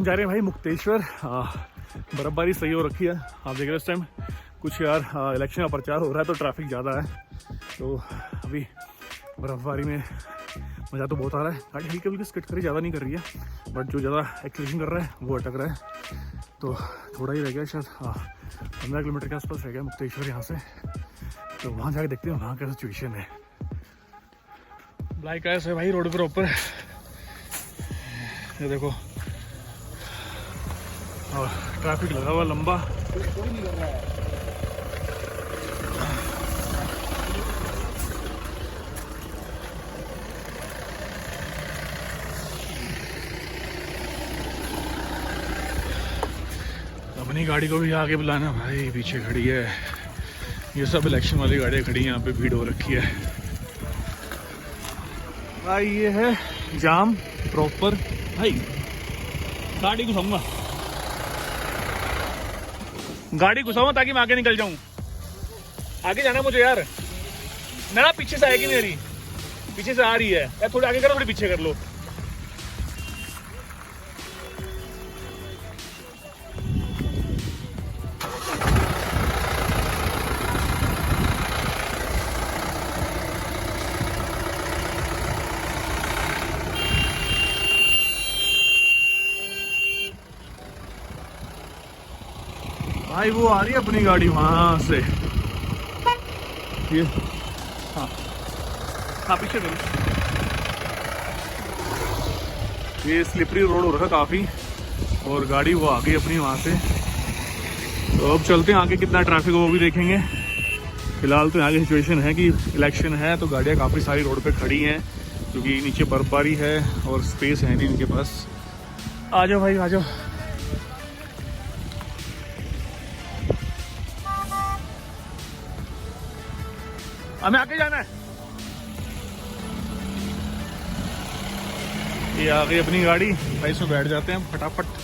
हम जा रहे हैं भाई मुक्तेश्वर। बर्फबारी सही हो रखी है, आप देख रहे हो इस टाइम कुछ यार इलेक्शन का प्रचार हो रहा है तो ट्रैफिक ज़्यादा है। तो अभी बर्फबारी में मज़ा तो बहुत आ रहा है। गाड़ी हल्की हल्की स्किड करी, ज़्यादा नहीं कर रही है, बट जो ज़्यादा एक्सीलरेशन कर रहा है वो अटक रहा है। तो थोड़ा ही रह गया, शायद 15 किलोमीटर के आसपास रह गया मुक्तेश्वर यहाँ से। तो वहाँ जाके देखते हैं वहाँ का सिचुएशन है। ब्लैक आइस है भाई रोड पर ऊपर, ये देखो, और ट्रैफिक लगा हुआ लंबा। कोई नहीं कर रहा है। अपनी गाड़ी को भी आगे बुलाना भाई, पीछे खड़ी है। ये सब इलेक्शन वाली गाड़ियाँ खड़ी हैं, यहाँ पे भीड़ हो रखी है भाई। ये है जाम प्रॉपर भाई। गाड़ी घुसाऊंगा ताकि मैं आगे निकल जाऊं। आगे जाना मुझे यार, मेरा पीछे से आएगी, मेरी पीछे से आ रही है यार। थोड़ी आगे करो, थोड़ी पीछे कर लो। भाई वो आ रही है अपनी गाड़ी वहां से, ये हाँ पीछे करो। ये स्लिपरी रोड हो रखा काफी, और गाड़ी वो आ गई अपनी वहां से। तो अब चलते हैं आगे, कितना ट्रैफिक हो वो भी देखेंगे। फिलहाल तो यहाँ की सिचुएशन है कि इलेक्शन है तो गाड़ियाँ काफ़ी सारी रोड पे खड़ी हैं, क्योंकि नीचे बर्फबारी है और स्पेस है नहीं इनके पास। आ जाओ भाई आ जाओ। हमें आगे जाना है। ये आ गई अपनी गाड़ी भाई, इसमें बैठ जाते हैं फटाफट।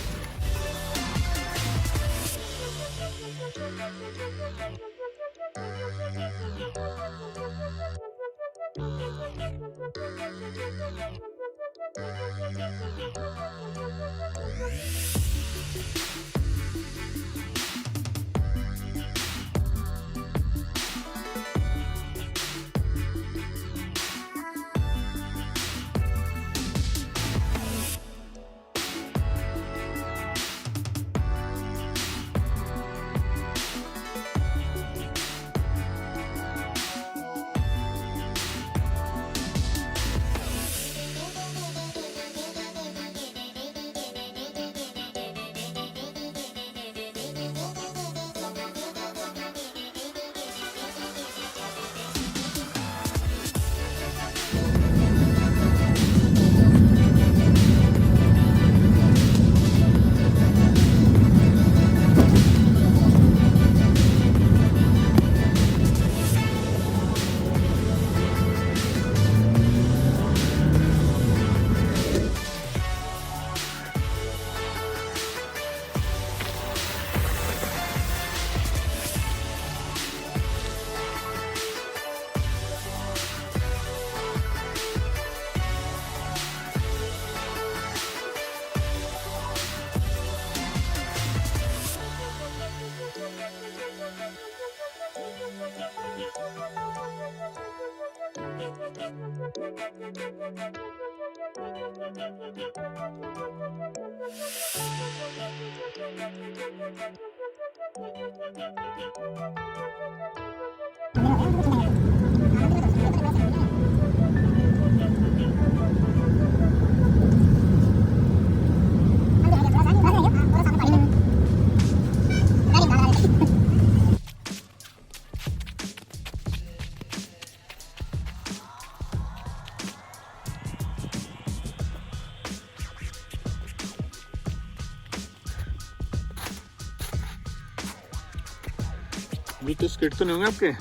अभी तो स्किट तो नहीं होंगे आपके।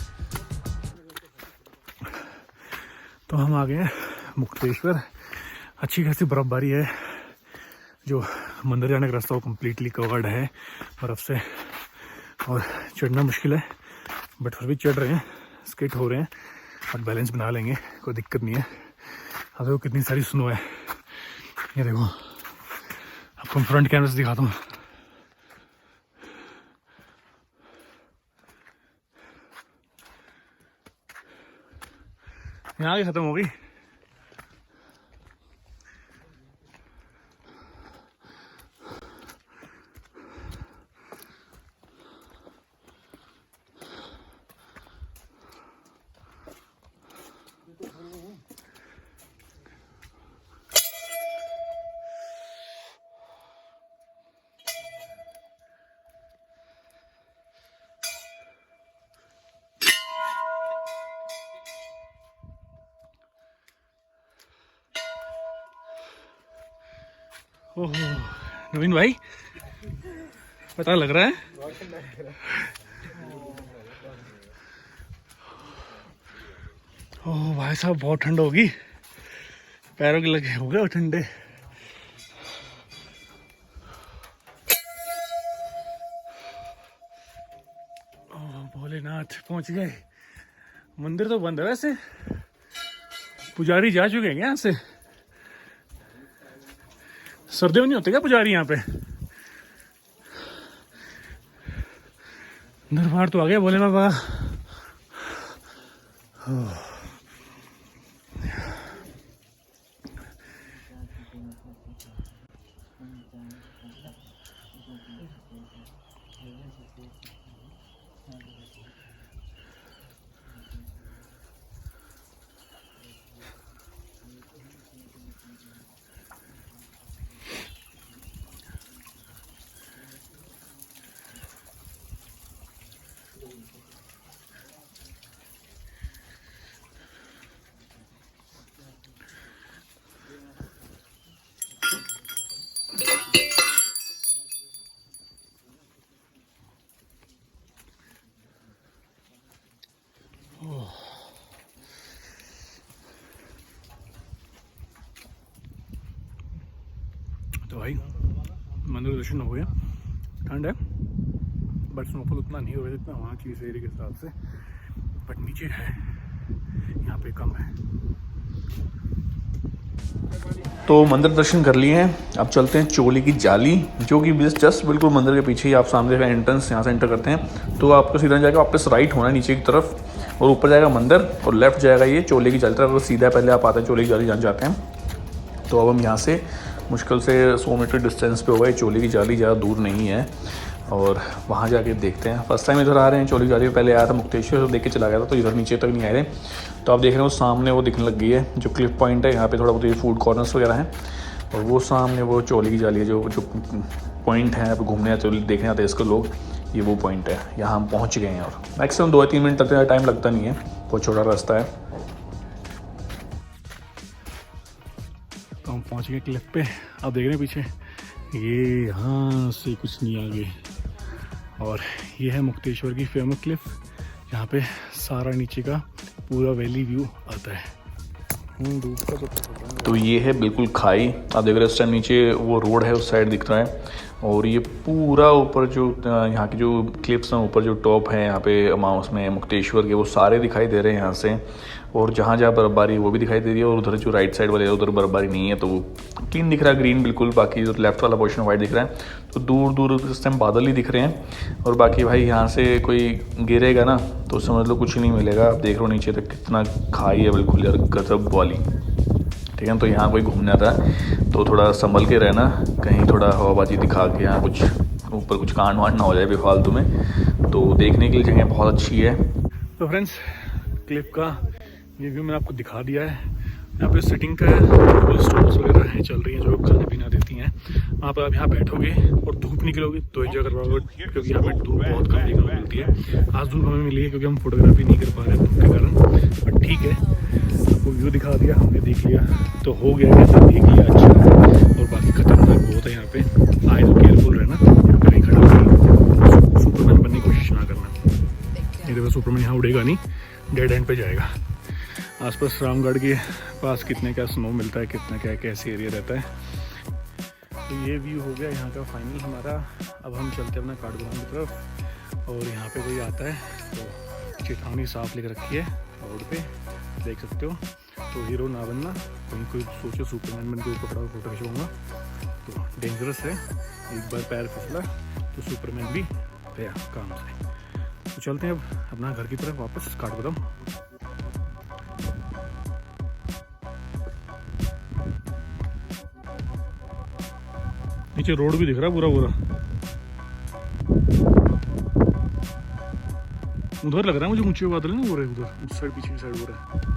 तो हम आ गए हैं मुक्तेश्वर। अच्छी खासी बर्फबारी है, जो मंदिर जाने का रास्ता वो कम्प्लीटली कवर्ड है बर्फ़ से, और चढ़ना मुश्किल है, बट फिर भी चढ़ रहे हैं, स्किट हो रहे हैं और बैलेंस बना लेंगे, कोई दिक्कत नहीं है। अब देखो कितनी सारी स्नो है, ये देखो, आपको आपको फ्रंट कैमरे से दिखाता हूँ। यहाँ आगे खत्म हो गई। ओहो नवीन भाई, पता लग रहा है। ओह भाई साहब बहुत ठंड होगी, पैरों के लगे हो गए ठंडे। ओह भोलेनाथ पहुंच गए। मंदिर तो बंद है वैसे, पुजारी जा चुके हैं यहाँ से। सर्दियों में नहीं होते क्या पुजारी यहाँ पे? दरबार तो आ गया भोले बाबा। तो भाई मंदिर दर्शन हो गया। ठंड है बट स्नोफॉल उतना नहीं हो रहा जितना वहाँ की इस एरिया के हिसाब से, बट नीचे है, यहाँ पे कम है। तो मंदिर दर्शन कर लिए हैं, अब चलते हैं चोली की जाली, जो कि जस्ट बिल्कुल मंदिर के पीछे ही आप सामने का एंट्रेंस, यहाँ से एंटर करते हैं तो आपको सीधा जाएगा वापस राइट होना नीचे की तरफ, और ऊपर जाएगा मंदिर और लेफ्ट जाएगा ये चोले की जाली तरफ। अगर सीधा पहले आप आते हैं चोले की जाली जान जाते हैं। तो अब हम यहाँ से मुश्किल से 100 मीटर डिस्टेंस पे होगा ये चोले की जाली, ज़्यादा दूर नहीं है, और वहाँ जाके देखते हैं। फर्स्ट टाइम इधर आ रहे हैं चोले की जाली, पहले आया था मुक्तेश्वर देख के चला गया था, तो इधर नीचे तक नहीं आए थे। तो आप देख रहे हो सामने वो दिखने लग गई है जो क्लिफ पॉइंट है, यहाँ पे थोड़ा बहुत ये फूड कॉर्नर्स वगैरह हैं, और वो सामने वो चोले की जाली है जो पॉइंट है। यहाँ पे घूमने आते देखने आते हैं इसको लोग, ये वो पॉइंट है। यहाँ हम पहुँच गए हैं और मैक्सिमम 2 या 3 मिनट लगते हैं, टाइम लगता नहीं है, बहुत छोटा रास्ता है। तो हम पहुँच गए क्लिफ पे, आप देख रहे हैं पीछे ये यहाँ से कुछ नहीं आगे, और ये है मुक्तेश्वर की फेमस क्लिफ, यहाँ पे सारा नीचे का पूरा वैली व्यू आता है। तो ये है बिल्कुल खाई, आप देख रहे हैं इस टाइम नीचे वो रोड है उस साइड दिख रहा है, और ये पूरा ऊपर जो यहाँ की जो क्लिप्स हैं ऊपर जो टॉप है यहाँ पे उसमें मुक्तेश्वर के, वो सारे दिखाई दे रहे हैं यहाँ से, और जहाँ जहाँ बर्फबारी है वो भी दिखाई दे रही है, और उधर जो राइट साइड वाले उधर बर्फबारी नहीं है तो वो क्लीन दिख रहा है, ग्रीन बिल्कुल, बाकी जो लेफ्ट वाला पोर्शन वाइट दिख रहा है। तो दूर दूर इस टाइम बादल ही दिख रहे हैं, और बाकी भाई यहाँ से कोई गिरेगा ना तो समझ लो कुछ नहीं मिलेगा। आप देख रहे हो नीचे तक कितना खाई है बिल्कुल यार, गजब वाली, ठीक है। तो यहाँ कोई घूमने आता है तो थोड़ा संभल के रहना, कहीं थोड़ा हवाबाजी दिखा के यहाँ कुछ ऊपर कुछ कांड वांड ना हो जाए बेफालतू में। तो देखने के लिए जगह बहुत अच्छी है। तो फ्रेंड्स क्लिप का ये व्यू मैंने आपको दिखा दिया है। यहाँ पे सिटिंग का स्टॉल्स वगैरह हैं चल रही हैं जो खाना पीना देती हैं। वहाँ पर आप यहाँ बैठोगे और धूप निकलोगे तो एंजॉय कर पाओगे, क्योंकि यहाँ पे धूप बहुत कम देखने को मिलती है। आज धूप हमें मिली है क्योंकि हम फोटोग्राफी नहीं कर पा रहे हैं धूप के कारण, बट ठीक है, आपको व्यू दिखा दिया, हमने देख लिया तो हो गया, कैसा देख लिया अच्छा है। और बाकी खतरनाक बहुत है यहाँ पे, आए तो केयरफुल रहना, यहाँ पे कहीं खड़ा नहीं, सुपरमैन बनने की कोशिश ना करना, नहीं तो सुपरमैन यहाँ उड़ेगा नहीं, डेड एंड पे जाएगा। आसपास रामगढ़ के पास कितने क्या स्नो मिलता है, कितना क्या कैसे एरिया रहता है। तो ये व्यू हो गया यहाँ का फाइनल हमारा। अब हम चलते हैं अपना काठगोदाम की तरफ, और यहाँ पे कोई आता है तो चेतावनी साफ लिख रखी है रोड पे, देख सकते हो। तो हीरो ना बनना, कोई सोचे सुपरमैन बन के ऊपर खड़ा फोटो खिंचवाऊंगा, तो डेंजरस है, एक बार पैर फिसला तो सुपरमैन भी गया काम से। तो चलते हैं अब अपना घर की तरफ वापस काठगोदाम। नीचे रोड भी दिख रहा है पूरा पूरा, उधर लग रहा है मुझे ऊंचे बादल ना हो रहे उधर, उस साइड पीछे की साइड हो रहा है।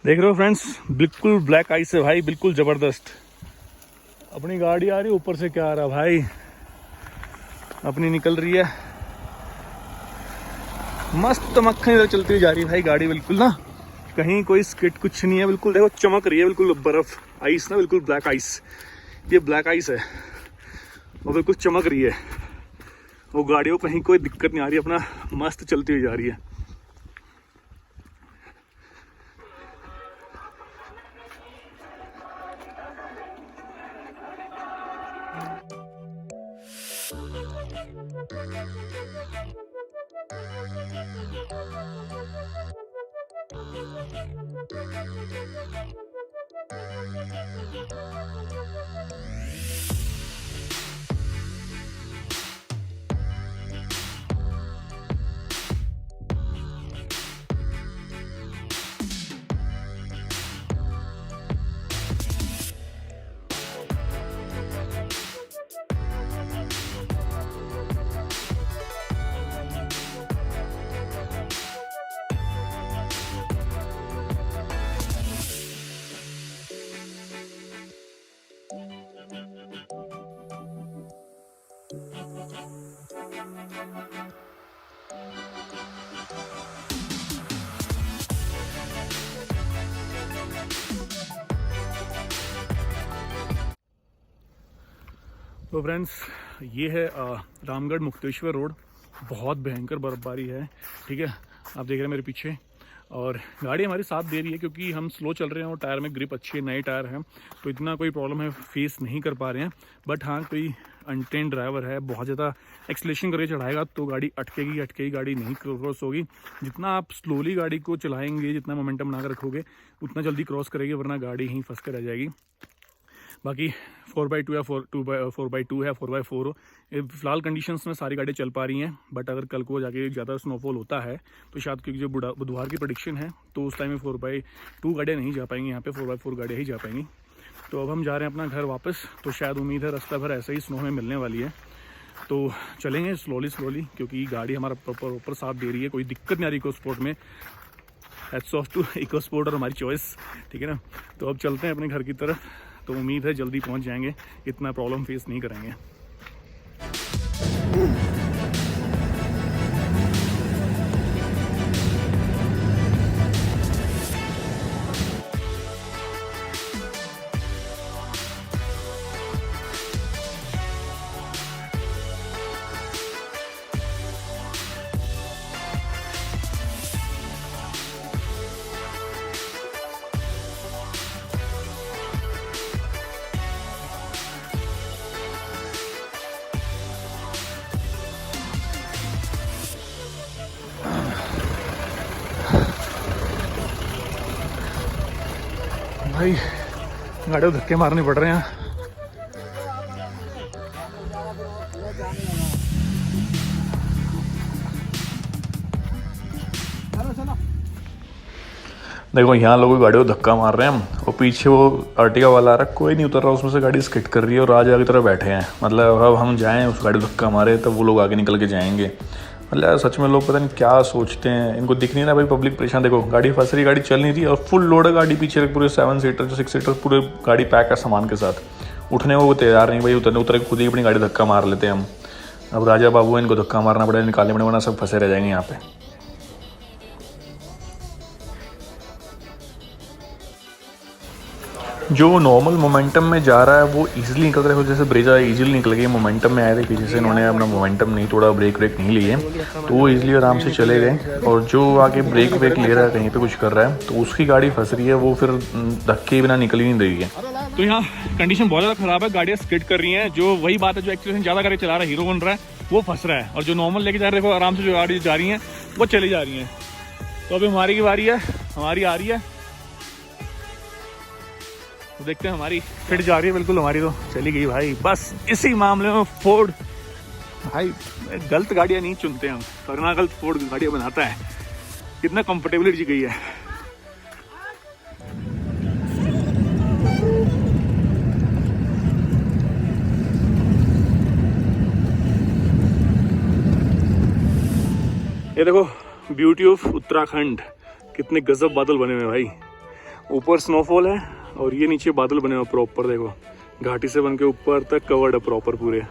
देख रहे हो फ्रेंड्स, बिल्कुल ब्लैक आइस है भाई, बिल्कुल जबरदस्त। अपनी गाड़ी आ रही है ऊपर से, क्या आ रहा भाई, अपनी निकल रही है मस्त मक्खन इधर चलती हुई जा रही है भाई गाड़ी, बिल्कुल ना कहीं कोई स्किट कुछ नहीं है, बिल्कुल देखो चमक रही है, बिल्कुल बर्फ आइस ना, बिल्कुल ब्लैक आइस, ये ब्लैक आइस है और बिल्कुल चमक रही है। वो गाड़ियों कहीं कोई दिक्कत नहीं आ रही, अपना मस्त चलती हुई जा रही है। तो फ्रेंड्स, ये है रामगढ़ मुक्तेश्वर रोड, बहुत भयंकर बर्फबारी है, ठीक है, आप देख रहे हैं मेरे पीछे, और गाड़ी हमारी साथ दे रही है क्योंकि हम स्लो चल रहे हैं और टायर में ग्रिप अच्छी है, नए टायर हैं, तो इतना कोई प्रॉब्लम है फेस नहीं कर पा रहे हैं। बट हाँ, कोई अनट्रेन्ड ड्राइवर है, बहुत ज़्यादा एक्सलेशन करके चढ़ाएगा तो गाड़ी अटकेगी, गाड़ी नहीं क्रॉस होगी। जितना आप स्लोली गाड़ी को चलाएंगे, जितना मोमेंटम बना कर रखोगे, उतना जल्दी क्रॉस करेगी, वरना गाड़ी यहीं फंस कर रह जाएगी। बाकी 4x2 या 4x2 है, 4x4 हो, फिलहाल कंडीशंस में सारी गाड़ी चल पा रही हैं। बट अगर कल को जाके ज़्यादा स्नोफॉल होता है तो शायद, क्योंकि जो बुधवार की प्रेडिक्शन है, तो उस टाइम में 4x2 गाड़ियाँ नहीं जा पाएंगी, यहाँ पे 4x4 गाड़ियाँ ही जा पाएंगी। तो अब हम जा रहे हैं अपना घर वापस, तो शायद उम्मीद है रास्ता भर ऐसे ही स्नो में मिलने वाली है, तो चलेंगे स्लोली क्योंकि गाड़ी हमारा प्रॉपर साथ दे रही है, कोई दिक्कत नहीं आ रही इको स्पोर्ट में। Hats off to EcoSport और हमारी चॉइस, ठीक है ना। तो अब चलते हैं अपने घर की तरफ, तो उम्मीद है जल्दी पहुंच जाएंगे, इतना प्रॉब्लम फेस नहीं करेंगे। भाई गाड़ी को धक्के मारने पड़ रहे हैं। देखो यहाँ लोगों की गाड़ी को धक्का मार रहे हैं हम, और पीछे वो अर्टिगा वाला आ रहा है, कोई नहीं उतर रहा उसमें से, गाड़ी स्किड कर रही है और राजा की तरह बैठे हैं। मतलब अब हम जाएं उस गाड़ी को धक्का मारे तब वो लोग आगे निकल के जाएंगे। मतलब यार सच में लोग पता नहीं क्या सोचते हैं, इनको दिख नहीं ना भाई पब्लिक परेशान। देखो गाड़ी फंस रही, गाड़ी चल नहीं रही और फुल लोड है गाड़ी पीछे, पूरे 7 सीटर 6 सीटर पूरे गाड़ी पैक है सामान के साथ। उठने को वो तैयार नहीं भाई, उतरे खुद ही अपनी गाड़ी धक्का मार लेते हैं हम। अब राजा बाबू इनको धक्का मारना पड़ेगा, निकालने पड़ेगा, वरना सब फंसे रह जाएंगे यहाँ पे। जो नॉर्मल मोमेंटम में जा रहा है वो इजीली निकल रहा है, जैसे ब्रेजा इजीली निकल गई। मोमेंटम में आए थे पीछे से, इन्होंने अपना मोमेंटम नहीं तोड़ा, ब्रेक व्रेक नहीं लिए, तो वो इजीली आराम से चले गए। और जो आगे ब्रेक व्रेक ले रहा है, कहीं पे कुछ कर रहा है, तो उसकी गाड़ी फंस रही है, वो फिर धक्के बिना निकल ही नहीं रही है। तो यहाँ कंडीशन बहुत ज़्यादा ख़राब है, गाड़ियाँ स्किड कर रही हैं। जो वही बात है, जो एक्सीलेशन ज़्यादा गाड़ी चला रहा है, हीरो बन रहा है, वो फंस रहा है। और जो नॉर्मल लेके जा रहे हैं, देखो आराम से जो गाड़ी जा रही हैं वो चली जा रही हैं। तो अभी हमारी की बारी है, हमारी आ रही है, तो देखते हैं। हमारी फिट जा रही है बिल्कुल, हमारी तो चली गई भाई। बस इसी मामले में फोर्ड भाई, गलत गाड़ियाँ नहीं चुनते हम, वरना गलत फोर्ड गाड़ियाँ बनाता है। कितना कंफर्टेबिलिटी गई है। ये देखो ब्यूटी ऑफ उत्तराखंड, कितने गजब बादल बने हुए भाई। ऊपर स्नोफॉल है और ये नीचे बादल बने हुए प्रॉपर, देखो घाटी से बन के ऊपर तक कवर्ड है प्रॉपर पूरे।